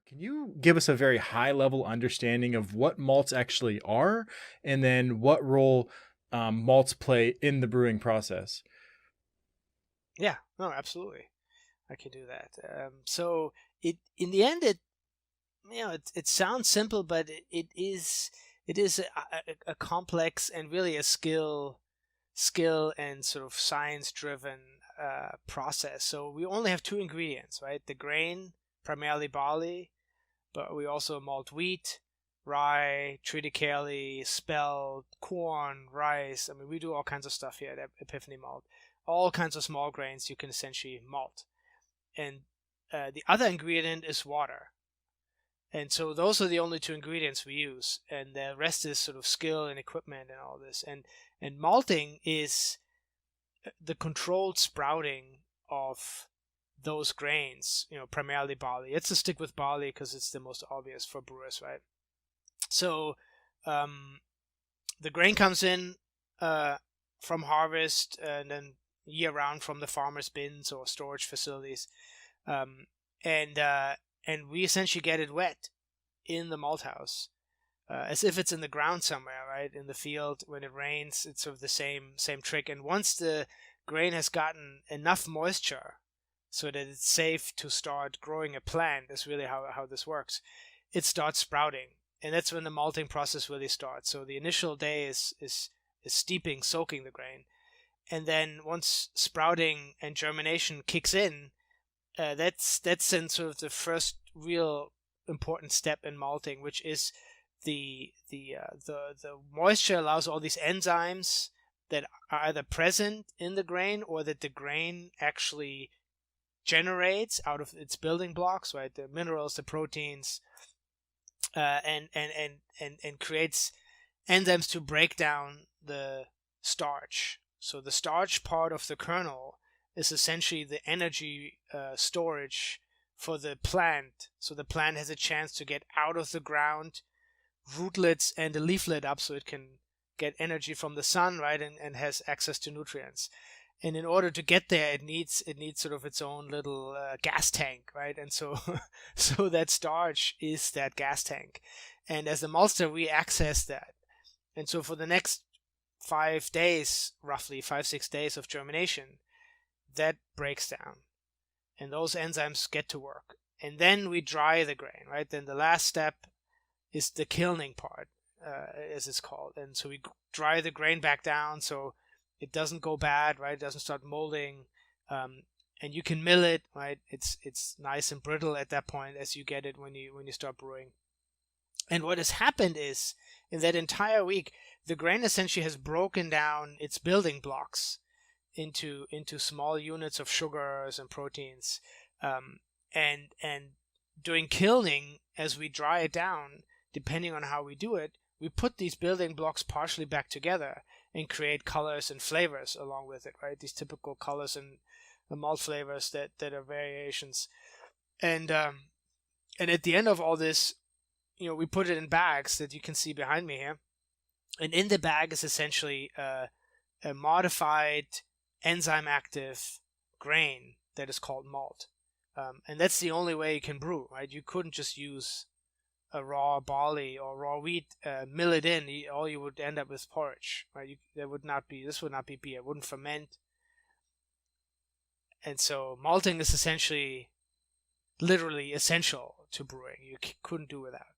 Can you give us a very high level understanding of what malts actually are and then what role malts play in the brewing process? Yeah, no, absolutely. I can do that. So in the end, it sounds simple, but it is a complex and really a skill and sort of science driven process. So we only have two ingredients, right? The grain, primarily barley, but we also malt wheat, rye, triticale, spelt, corn, rice. I mean, we do all kinds of stuff here at Epiphany Malt. All kinds of small grains you can essentially malt. And the other ingredient is water. And so those are the only two ingredients we use, and the rest is sort of skill and equipment and all this. And malting is the controlled sprouting of those grains, primarily barley. Let's just stick with barley because it's the most obvious for brewers, right? So um, the grain comes in from harvest and then year round from the farmers' bins or storage facilities, um, and and we essentially get it wet in the malt house, as if it's in the ground somewhere, right? In the field when it rains, it's sort of the same trick. And once the grain has gotten enough moisture so that it's safe to start growing a plant, is really how this works. It starts sprouting, and that's when the malting process really starts. So the initial day is steeping, soaking the grain, and then once sprouting and germination kicks in, that's in sort of the first real important step in malting, which is the moisture allows all these enzymes that are either present in the grain or that the grain actually generates out of its building blocks, right? The minerals, the proteins, and creates enzymes to break down the starch. So the starch part of the kernel is essentially the energy storage for the plant. So the plant has a chance to get out of the ground, rootlets and the leaflet up so it can get energy from the sun, right? And has access to nutrients. And in order to get there, it needs sort of its own little gas tank, right? And so so that starch is that gas tank. And as a maltster, we access that. And so for the next 5 days, roughly 5, 6 days of germination, that breaks down, and those enzymes get to work. And then we dry the grain, right? Then the last step is the kilning part, as it's called. And so we dry the grain back down so it doesn't go bad, right? It doesn't start molding. And you can mill it, right? It's nice and brittle at that point as you get it when you start brewing. And what has happened is, in that entire week, the grain essentially has broken down its building blocks into small units of sugars and proteins. And during kilning, as we dry it down, depending on how we do it, we put these building blocks partially back together and create colors and flavors along with it, right? These typical colors and the malt flavors that are variations. And at the end of all this, we put it in bags that you can see behind me here. And in the bag is essentially a modified enzyme active grain that is called malt. And that's the only way you can brew, right? You couldn't just use a raw barley or raw wheat, mill it in. All you would end up with porridge, right? This would not be beer. It wouldn't ferment. And so malting is essentially literally essential to brewing. You couldn't do without.